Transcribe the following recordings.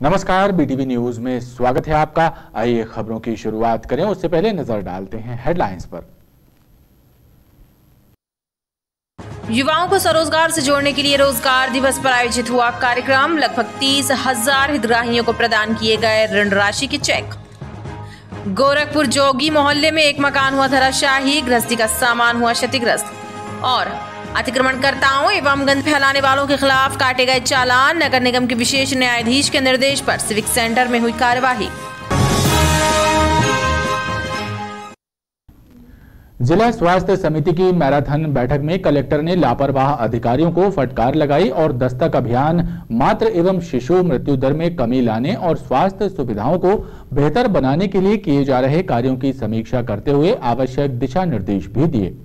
नमस्कार, BTV news में स्वागत है आपका। आइए खबरों की शुरुआत करें, उससे पहले नजर डालते हैं हेडलाइंस पर। युवाओं को स्वरोजगार से जोड़ने के लिए रोजगार दिवस पर आयोजित हुआ कार्यक्रम। लगभग 30,000 हितग्राहियों को प्रदान किए गए ऋण राशि के चेक। गोरखपुर जोगी मोहल्ले में एक मकान हुआ धराशायी, गृहस्थी का सामान हुआ क्षतिग्रस्त। और अतिक्रमणकर्ताओं एवं गंद फैलाने वालों के खिलाफ काटे गए चालान। नगर निगम के विशेष न्यायाधीश के निर्देश पर सिविक सेंटर में हुई कार्यवाही। जिला स्वास्थ्य समिति की मैराथन बैठक में कलेक्टर ने लापरवाह अधिकारियों को फटकार लगाई और दस्तक अभियान, मातृ एवं शिशु मृत्यु दर में कमी लाने और स्वास्थ्य सुविधाओं को बेहतर बनाने के लिए किए जा रहे कार्यों की समीक्षा करते हुए आवश्यक दिशा निर्देश भी दिए।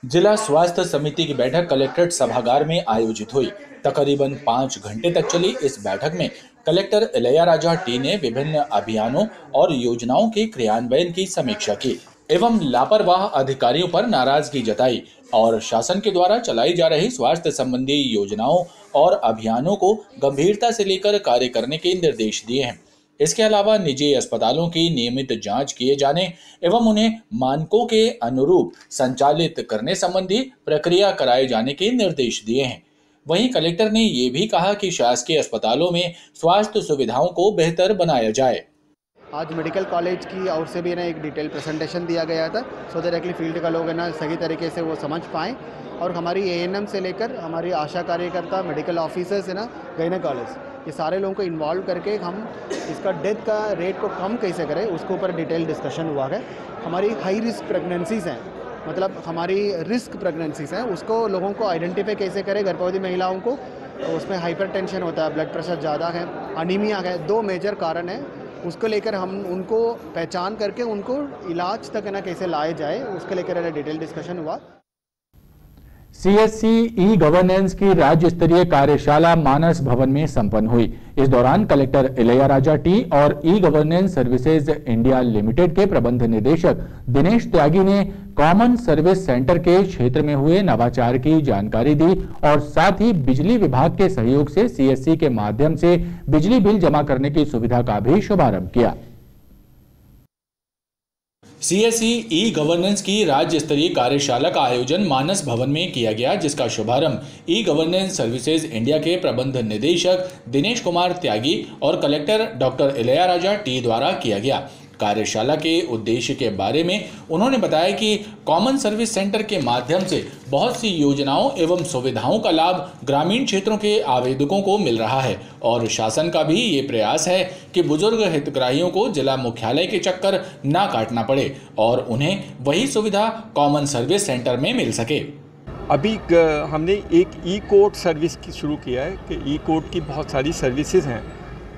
जिला स्वास्थ्य समिति की बैठक कलेक्ट्रेट सभागार में आयोजित हुई। तकरीबन 5 घंटे तक चली इस बैठक में कलेक्टर इलैयाराजा टी ने विभिन्न अभियानों और योजनाओं के क्रियान्वयन की समीक्षा की एवं लापरवाह अधिकारियों पर नाराजगी जताई और शासन के द्वारा चलाई जा रही स्वास्थ्य संबंधी योजनाओं और अभियानों को गंभीरता से लेकर कार्य करने के निर्देश दिए हैं। इसके अलावा निजी अस्पतालों की नियमित जांच किए जाने एवं उन्हें मानकों के अनुरूप संचालित करने संबंधी प्रक्रिया कराए जाने के निर्देश दिए हैं। वहीं कलेक्टर ने ये भी कहा कि शासकीय अस्पतालों में स्वास्थ्य सुविधाओं को बेहतर बनाया जाए। आज मेडिकल कॉलेज की ओर से भी ना एक डिटेल प्रेजेंटेशन दिया गया था, सो दैट एक्चुअली फील्ड का लोग है ना सही तरीके से वो समझ पाएँ। और हमारी एएनएम से लेकर हमारी आशा कार्यकर्ता, मेडिकल ऑफिसर्स है ना, गायनेकोलॉजिस्ट, ये सारे लोगों को इन्वॉल्व करके हम इसका डेथ का रेट को कम कैसे करें उसके ऊपर डिटेल डिस्कशन हुआ है। हमारी हाई रिस्क प्रेगनेंसीज हैं, मतलब हमारी रिस्क प्रेगनेंसीज हैं, उसको लोगों को आइडेंटिफाई कैसे करें। गर्भवती महिलाओं को उसमें हाइपरटेंशन होता है, ब्लड प्रेशर ज़्यादा है, अनीमिया है, 2 मेजर कारण है। उसको लेकर हम उनको पहचान करके उनको इलाज तक है ना कैसे लाए जाए, उसके लेकर डिटेल डिस्कशन हुआ। सीएससी ई गवर्नेंस की राज्य स्तरीय कार्यशाला मानस भवन में संपन्न हुई। इस दौरान कलेक्टर इलैयाराजा टी और e governance services India limited के प्रबंध निदेशक दिनेश त्यागी ने कॉमन सर्विस सेंटर के क्षेत्र में हुए नवाचार की जानकारी दी और साथ ही बिजली विभाग के सहयोग से सीएससी के माध्यम से बिजली बिल जमा करने की सुविधा का भी शुभारंभ किया। सीएससी ई गवर्नेंस की राज्य स्तरीय कार्यशाला का आयोजन मानस भवन में किया गया, जिसका शुभारंभ ई गवर्नेंस सर्विसेज इंडिया के प्रबंध निदेशक दिनेश कुमार त्यागी और कलेक्टर डॉक्टर इलैयाराजा टी द्वारा किया गया। कार्यशाला के उद्देश्य के बारे में उन्होंने बताया कि कॉमन सर्विस सेंटर के माध्यम से बहुत सी योजनाओं एवं सुविधाओं का लाभ ग्रामीण क्षेत्रों के आवेदकों को मिल रहा है और शासन का भी ये प्रयास है कि बुजुर्ग हितग्राहियों को जिला मुख्यालय के चक्कर ना काटना पड़े और उन्हें वही सुविधा कॉमन सर्विस सेंटर में मिल सके। अभी हमने एक ई कोर्ट सर्विस की शुरू किया है कि ई कोर्ट की बहुत सारी सर्विसेज हैं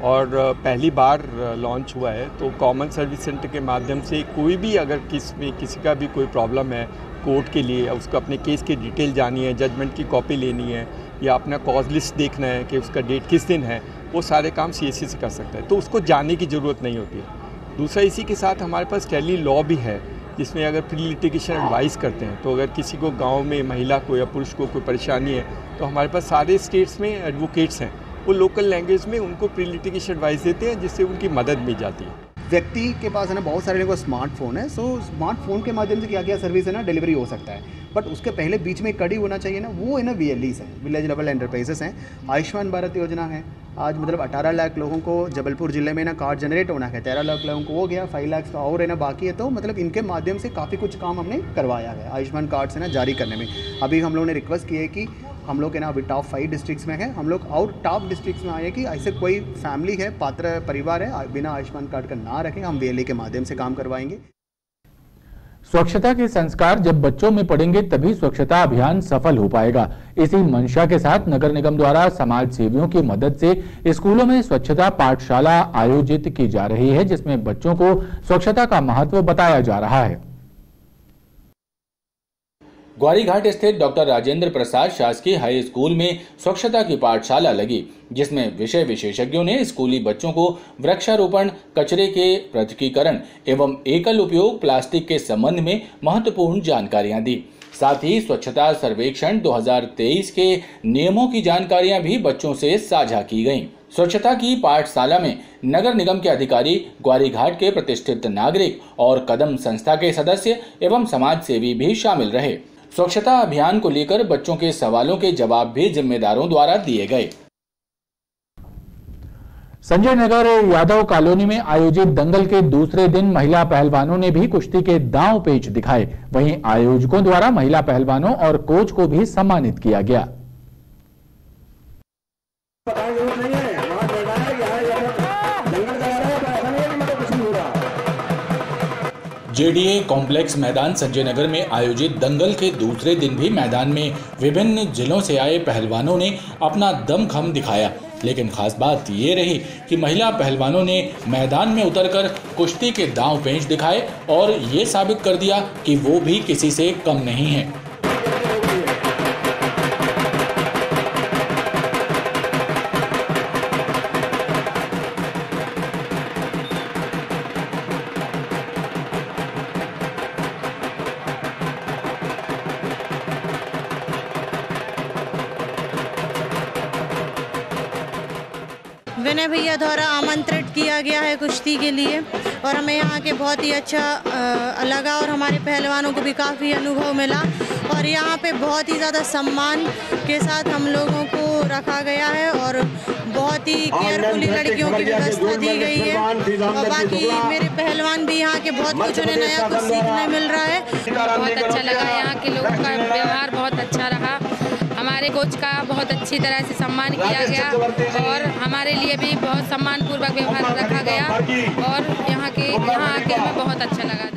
और पहली बार लॉन्च हुआ है। तो कॉमन सर्विस सेंटर के माध्यम से कोई भी अगर किसी का भी कोई प्रॉब्लम है कोर्ट के लिए, उसको अपने केस की डिटेल जाननी है, जजमेंट की कॉपी लेनी है या अपना कॉज लिस्ट देखना है कि उसका डेट किस दिन है, वो सारे काम सीएससी से कर सकता है, तो उसको जानने की ज़रूरत नहीं होती है। दूसरा, इसी के साथ हमारे पास टेली लॉ भी है, जिसमें अगर प्री लिटिगेशन एडवाइस करते हैं तो अगर किसी को गाँव में महिला को या पुरुष को कोई परेशानी है तो हमारे पास सारे स्टेट्स में एडवोकेट्स हैं, वो लोकल लैंग्वेज में उनको प्री लिटिगेशन एडवाइस देते हैं, जिससे उनकी मदद मिल जाती है। व्यक्ति के पास है ना बहुत सारे लोगों को स्मार्टफोन है, सो स्मार्टफोन के माध्यम से क्या क्या सर्विस है ना डिलीवरी हो सकता है, बट उसके पहले बीच में कड़ी होना चाहिए ना, वो है ना VLEs है, विलेज लेवल एंटरप्राइजेस हैं। आयुष्मान भारत योजना है, आज मतलब 18 लाख लोगों को जबलपुर जिले में ना कार्ड जनरेट होना है, 13 लाख लोगों को हो गया, 5 लाख और है ना बाकी है। तो मतलब इनके माध्यम से काफ़ी कुछ काम हमने करवाया है आयुष्मान कार्ड से ना जारी करने में। अभी हम लोगों ने रिक्वेस्ट की है कि हम लोग है ना अभी टॉप 5 डिस्ट्रिक्ट्स में है, हम लोग और टॉप डिस्ट्रिक्ट्स में आए कि ऐसे कोई फैमिली है, पात्र परिवार है, बिना आयुष्मान कार्ड का ना रखें, हम VLE के माध्यम से काम करवाएंगे। स्वच्छता के संस्कार जब बच्चों में पड़ेंगे तभी स्वच्छता अभियान सफल हो पाएगा। इसी मंशा के साथ नगर निगम द्वारा समाज सेवियों की मदद से स्कूलों में स्वच्छता पाठशाला आयोजित की जा रही है, जिसमें बच्चों को स्वच्छता का महत्व बताया जा रहा है। ग्वारीघाट स्थित डॉक्टर राजेंद्र प्रसाद शासकीय हाई स्कूल में स्वच्छता की पाठशाला लगी, जिसमें विषय विशेषज्ञों ने स्कूली बच्चों को वृक्षारोपण, कचरे के पृथकीकरण एवं एकल उपयोग प्लास्टिक के संबंध में महत्वपूर्ण जानकारियां दी। साथ ही स्वच्छता सर्वेक्षण 2023 के नियमों की जानकारियां भी बच्चों से साझा की गईं। स्वच्छता की पाठशाला में नगर निगम के अधिकारी, ग्वारी घाट के प्रतिष्ठित नागरिक और कदम संस्था के सदस्य एवं समाज सेवी भी शामिल रहे। स्वच्छता अभियान को लेकर बच्चों के सवालों के जवाब भी जिम्मेदारों द्वारा दिए गए। संजय नगर यादव कॉलोनी में आयोजित दंगल के दूसरे दिन महिला पहलवानों ने भी कुश्ती के दांव पेच दिखाए। वहीं आयोजकों द्वारा महिला पहलवानों और कोच को भी सम्मानित किया गया। जेडीए कॉम्प्लेक्स मैदान संजय नगर में आयोजित दंगल के दूसरे दिन भी मैदान में विभिन्न जिलों से आए पहलवानों ने अपना दमखम दिखाया। लेकिन खास बात ये रही कि महिला पहलवानों ने मैदान में उतरकर कुश्ती के दांव पेंच दिखाए और ये साबित कर दिया कि वो भी किसी से कम नहीं है। विनय भैया द्वारा आमंत्रित किया गया है कुश्ती के लिए और हमें यहाँ के बहुत ही अच्छा लगा और हमारे पहलवानों को भी काफ़ी अनुभव मिला और यहाँ पे बहुत ही ज़्यादा सम्मान के साथ हम लोगों को रखा गया है और बहुत ही केयरफुली लड़कियों की व्यवस्था दी गई है और बाकी मेरे पहलवान भी यहाँ के बहुत कुछ उन्हें नया कुछ सीखने मिल रहा है। बहुत अच्छा लगा, यहाँ के लोगों का व्यवहार बहुत अच्छा रहा, हमारे कोच का बहुत अच्छी तरह से सम्मान किया गया और हमारे लिए भी बहुत सम्मानपूर्वक व्यवहार रखा गया और यहाँ आके हमें बहुत अच्छा लगा।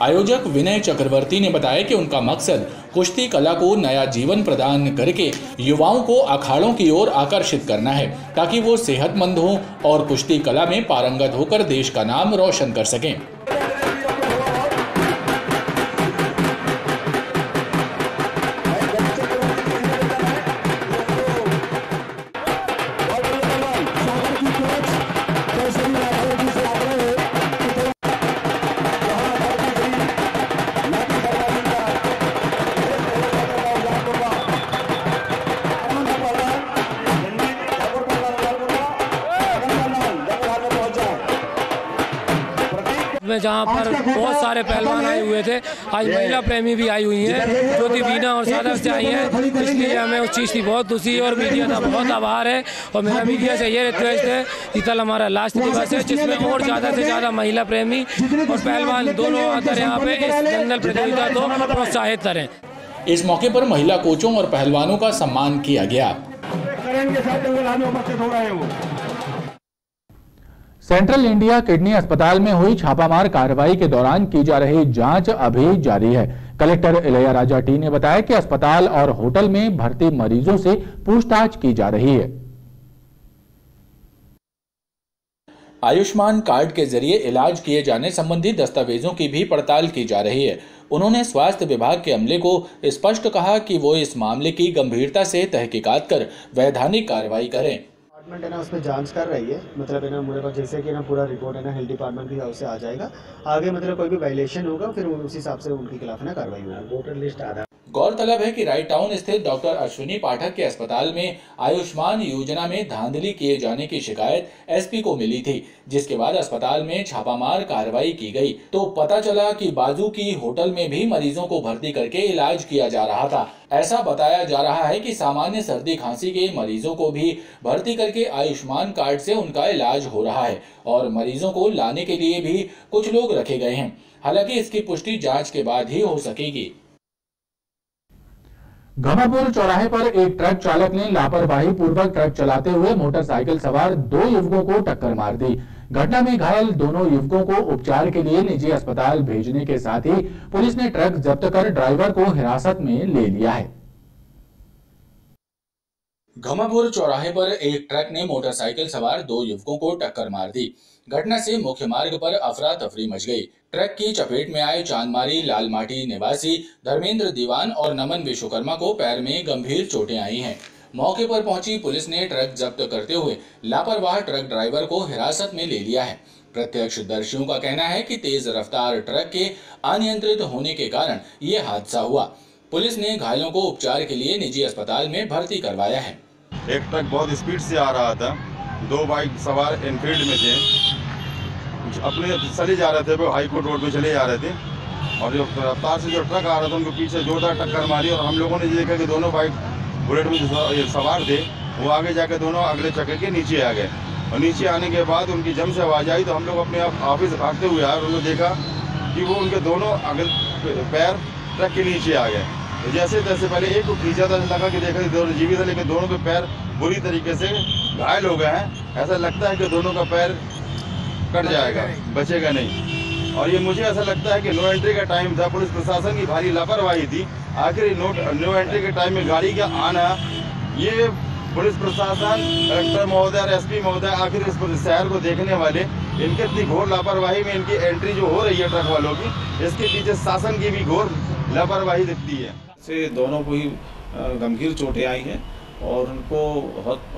आयोजक विनय चक्रवर्ती ने बताया कि उनका मकसद कुश्ती कला को नया जीवन प्रदान करके युवाओं को अखाड़ों की ओर आकर्षित करना है ताकि वो सेहतमंद हों और कुश्ती कला में पारंगत होकर देश का नाम रोशन कर सकें। में जहाँ पर बहुत सारे पहलवान आए हुए थे, आज महिला प्रेमी भी आई हुई हैं जो कि बीना और सादर से आई हैं, इसलिए हमें उस चीज़ की बहुत खुशी और मीडिया का बहुत आभार है। और मेरा मीडिया से ये रिक्वेस्ट है कि कल हमारा लास्ट दिवस है जिसमें और ज़्यादा से ज़्यादा महिला प्रेमी और पहलवान दोनों आकर यहाँ पे इस दंगल प्रतियोगिता को प्रोत्साहित करें। इस मौके पर महिला कोचों और पहलवानों का सम्मान किया गया। सेंट्रल इंडिया किडनी अस्पताल में हुई छापामार कार्रवाई के दौरान की जा रही जांच अभी जारी है। कलेक्टर इलैयाराजा टी ने बताया कि अस्पताल और होटल में भर्ती मरीजों से पूछताछ की जा रही है। आयुष्मान कार्ड के जरिए इलाज किए जाने संबंधी दस्तावेजों की भी पड़ताल की जा रही है। उन्होंने स्वास्थ्य विभाग के अमले को स्पष्ट कहा कि वो इस मामले की गंभीरता से तहकीकात कर वैधानिक कार्रवाई करें। डिपार्टमेंट है ना उसमें जांच कर रही है, मतलब है ना मेरे पास जैसे कि ना पूरा रिपोर्ट है ना हेल्थ डिपार्टमेंट भी उससे आ जाएगा। आगे मतलब कोई भी वायलेशन होगा फिर उस हिसाब से उनके खिलाफ ना कार्रवाई होगी। वोटर लिस्ट आधार। गौरतलब है कि राइट टाउन स्थित डॉक्टर अश्विनी पाठक के अस्पताल में आयुष्मान योजना में धांधली किए जाने की शिकायत एसपी को मिली थी, जिसके बाद अस्पताल में छापामार कार्रवाई की गई तो पता चला कि बाजू की होटल में भी मरीजों को भर्ती करके इलाज किया जा रहा था। ऐसा बताया जा रहा है कि सामान्य सर्दी खांसी के मरीजों को भी भर्ती करके आयुष्मान कार्ड से उनका इलाज हो रहा है और मरीजों को लाने के लिए भी कुछ लोग रखे गए हैं। हालांकि इसकी पुष्टि जांच के बाद ही हो सकेगी। घमापुर चौराहे पर एक ट्रक चालक ने लापरवाही पूर्वक ट्रक चलाते हुए मोटरसाइकिल सवार 2 युवकों को टक्कर मार दी। घटना में घायल दोनों युवकों को उपचार के लिए निजी अस्पताल भेजने के साथ ही पुलिस ने ट्रक जब्त कर ड्राइवर को हिरासत में ले लिया है। घमापुर चौराहे पर एक ट्रक ने मोटरसाइकिल सवार 2 युवकों को टक्कर मार दी। घटना से मुख्य मार्ग पर अफरा तफरी मच गई। ट्रक की चपेट में आए चांदमारी लालमाटी निवासी धर्मेंद्र दीवान और नमन विश्वकर्मा को पैर में गंभीर चोटें आई हैं। मौके पर पहुंची पुलिस ने ट्रक जब्त करते हुए लापरवाह ट्रक ड्राइवर को हिरासत में ले लिया है। प्रत्यक्षदर्शियों का कहना है कि तेज रफ्तार ट्रक के अनियंत्रित होने के कारण ये हादसा हुआ। पुलिस ने घायलों को उपचार के लिए निजी अस्पताल में भर्ती करवाया है। एक ट्रक बहुत स्पीड से आ रहा था, 2 बाइक सवार एनफील्ड में थे, अपने चले जा रहे थे, वो हाई कोर्ट रोड पे चले जा रहे थे और जो रफ्तार से जो ट्रक आ रहा था उनको पीछे जोरदार टक्कर मारी और हम लोगों ने देखा कि दोनों बाइक बुलेट में सवार थे वो आगे जाके दोनों अगले चक्कर के नीचे आ गए और नीचे आने के बाद उनकी जम से आवाज़ आई तो हम लोग अपने ऑफिस भागते हुए आए और उन्होंने देखा कि वो उनके दोनों अगले पैर ट्रक के नीचे आ गए। तो जैसे तैसे पहले एक को खींचा था, लगा कि देखा दोनों जीवित है, लेकिन दोनों के पैर बुरी तरीके से घायल हो गए हैं। ऐसा लगता है कि दोनों का पैर कट जाएगा, बचेगा नहीं। और ये मुझे ऐसा लगता है कि नो एंट्री का टाइम था, पुलिस प्रशासन की भारी लापरवाही थी। आखिर नो एंट्री के टाइम में गाड़ी का आना, ये पुलिस प्रशासन, कलेक्टर महोदय और एसपी महोदय, आखिर इस शहर को देखने वाले, इनके इतनी घोर लापरवाही में इनकी एंट्री जो हो रही है ट्रक वालों की, इसके पीछे शासन की भी घोर लापरवाही दिखती है। से दोनों को ही गंभीर चोटें आई हैं और उनको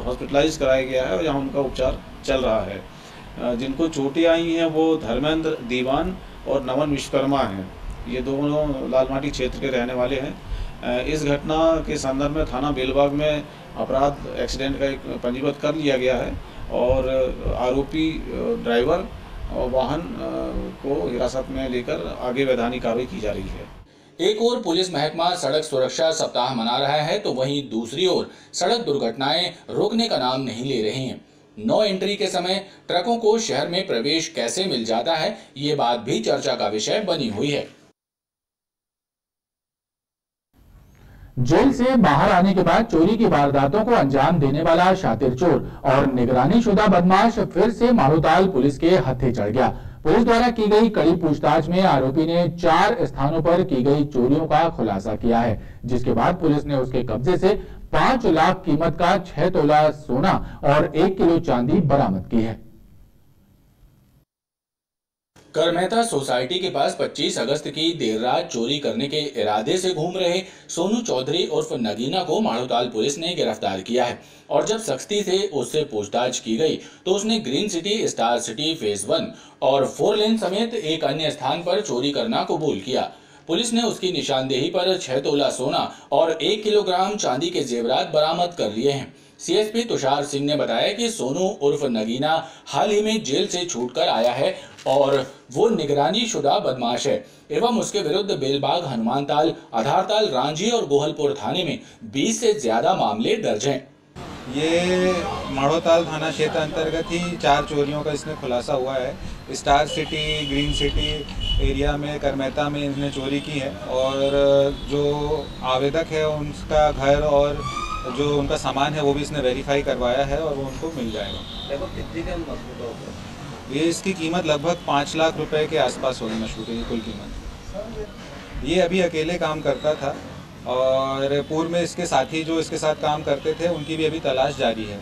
हॉस्पिटलाइज कराया गया है और यहाँ उनका उपचार चल रहा है। जिनको चोटें आई हैं वो धर्मेंद्र दीवान और नमन विश्वकर्मा हैं। ये दोनों लालमाटी क्षेत्र के रहने वाले हैं। इस घटना के संदर्भ में थाना बेलबाग में अपराध एक्सीडेंट का एक पंजीबद्ध कर लिया गया है और आरोपी ड्राइवर और वाहन को हिरासत में लेकर आगे वैधानिक कार्रवाई की जा रही है। एक ओर पुलिस महकमा सड़क सुरक्षा सप्ताह मना रहा है तो वहीं दूसरी ओर सड़क दुर्घटनाएं रोकने का नाम नहीं ले रही हैं। नो एंट्री के समय ट्रकों को शहर में प्रवेश कैसे मिल जाता है, ये बात भी चर्चा का विषय बनी हुई है। जेल से बाहर आने के बाद चोरी की वारदातों को अंजाम देने वाला शातिर चोर और निगरानीशुदा बदमाश फिर से मारूताल पुलिस के हत्थे चढ़ गया। पुलिस द्वारा की गई कड़ी पूछताछ में आरोपी ने 4 स्थानों पर की गई चोरियों का खुलासा किया है, जिसके बाद पुलिस ने उसके कब्जे से 5 लाख कीमत का 6 तोला सोना और 1 किलो चांदी बरामद की है। करमेहता सोसाइटी के पास 25 अगस्त की देर रात चोरी करने के इरादे से घूम रहे सोनू चौधरी उर्फ नगीना को मारूताल पुलिस ने गिरफ्तार किया है और जब सख्ती से उससे पूछताछ की गई तो उसने green city, star city, phase 1 और 4 लेन समेत एक अन्य स्थान पर चोरी करना कबूल किया। पुलिस ने उसकी निशानदेही पर 6 तोला सोना और 1 किलोग्राम चांदी के जेवरात बरामद कर लिए हैं। सीएसपी तुषार सिंह ने बताया कि सोनू उर्फ नगीना हाल ही में जेल से छूटकर आया है और वो निगरानी शुदा बदमाश है एवं उसके विरुद्ध बेलबाग, हनुमानताल, आधारताल, रांझी और गोहलपुर थाने में 20 से ज्यादा मामले दर्ज हैं। ये माड़ोताल थाना क्षेत्र अंतर्गत ही 4 चोरियों का इसमें खुलासा हुआ है। Star city, green city area में, करमेहता में इसने चोरी की है और जो आवेदक है उनका घर और जो उनका सामान है वो भी इसने वेरीफाई करवाया है और वो उनको मिल जाएगा। कितनी का मजबूत होगा? ये इसकी कीमत लगभग 5 लाख रुपए के आसपास होगी मशहूर की कुल कीमत। ये अभी अकेले काम करता था और पूर्व में इसके साथी जो इसके साथ काम करते थे उनकी भी अभी तलाश जारी है।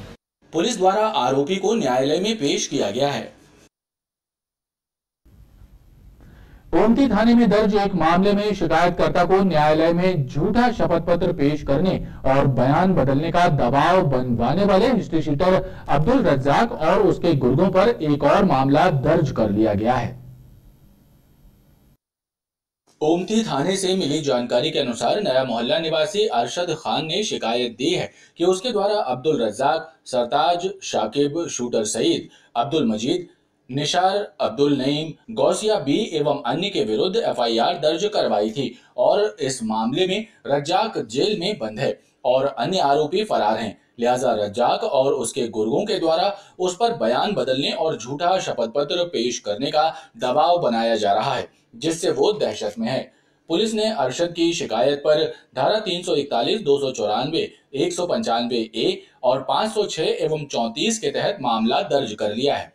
पुलिस द्वारा आरोपी को न्यायालय में पेश किया गया है। ओमती थाने में दर्ज एक मामले में शिकायतकर्ता को न्यायालय में झूठा शपथ पत्र पेश करने और बयान बदलने का दबाव बनवाने वाले हिस्ट्री शीटर अब्दुल रज्जाक और उसके गुर्गों पर एक और मामला दर्ज कर लिया गया है। ओमती थाने से मिली जानकारी के अनुसार नया मोहल्ला निवासी अरशद खान ने शिकायत दी है कि उसके द्वारा अब्दुल रज्जाक, सरताज, शाकिब, शूटर सईद, अब्दुल मजीद, निशार, अब्दुल नईम, गौसिया बी एवं अन्य के विरुद्ध एफआईआर दर्ज करवाई थी और इस मामले में रज्जाक जेल में बंद है और अन्य आरोपी फरार हैं। लिहाजा रज्जाक और उसके गुर्गों के द्वारा उस पर बयान बदलने और झूठा शपथ पत्र पेश करने का दबाव बनाया जा रहा है, जिससे वो दहशत में है। पुलिस ने अरशद की शिकायत पर धारा 341, 294, 195 ए और 506 एवं 34 के तहत मामला दर्ज कर लिया है।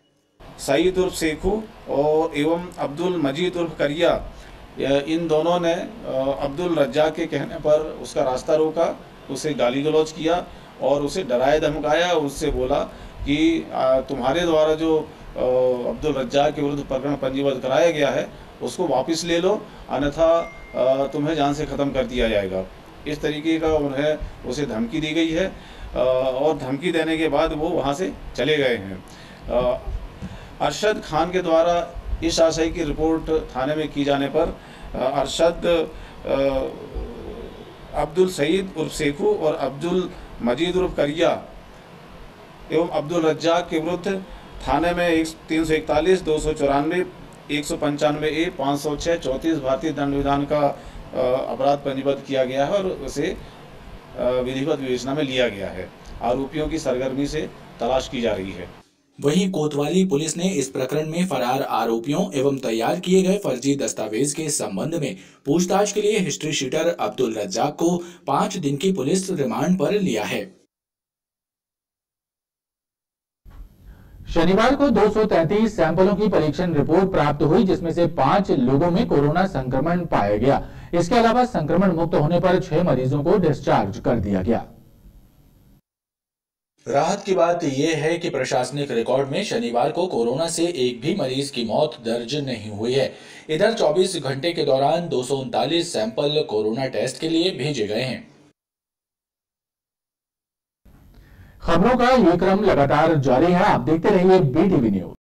सईद उर्फ सेखू और एवं अब्दुल मजीद उर्फ करिया, इन दोनों ने अब्दुल रज्जाक के कहने पर उसका रास्ता रोका, उसे गाली गलौज किया और उसे डराया धमकाया। उससे बोला कि तुम्हारे द्वारा जो अब्दुल रज्जाक के विरुद्ध प्रकरण पंजीबद्ध कराया गया है उसको वापस ले लो, अन्यथा तुम्हें जान से ख़त्म कर दिया जाएगा। इस तरीके का उसे धमकी दी गई है और धमकी देने के बाद वो वहाँ से चले गए हैं। अरशद खान के द्वारा इस आशय की रिपोर्ट थाने में की जाने पर अरशद अब्दुल सईद उर्फ सेखू और अब्दुल मजीद उर्फ करिया एवं अब्दुल रज्जाक के विरुद्ध थाने में 341, 294, 195A, 506, 34 भारतीय दंड विधान का अपराध पंजीबद्ध किया गया है और उसे विधिवत विवेचना में लिया गया है। आरोपियों की सरगर्मी से तलाश की जा रही है। वहीं कोतवाली पुलिस ने इस प्रकरण में फरार आरोपियों एवं तैयार किए गए फर्जी दस्तावेज के संबंध में पूछताछ के लिए हिस्ट्री शीटर अब्दुल रज्जाक को 5 दिन की पुलिस रिमांड पर लिया है। शनिवार को 233 सैंपलों की परीक्षण रिपोर्ट प्राप्त हुई, जिसमें से 5 लोगों में कोरोना संक्रमण पाया गया। इसके अलावा संक्रमण मुक्त होने पर 6 मरीजों को डिस्चार्ज कर दिया गया। राहत की बात यह है कि प्रशासनिक रिकॉर्ड में शनिवार को कोरोना से एक भी मरीज की मौत दर्ज नहीं हुई है। इधर 24 घंटे के दौरान 239 सैंपल कोरोना टेस्ट के लिए भेजे गए हैं। खबरों का ये क्रम लगातार जारी है। आप देखते रहिए BTV न्यूज।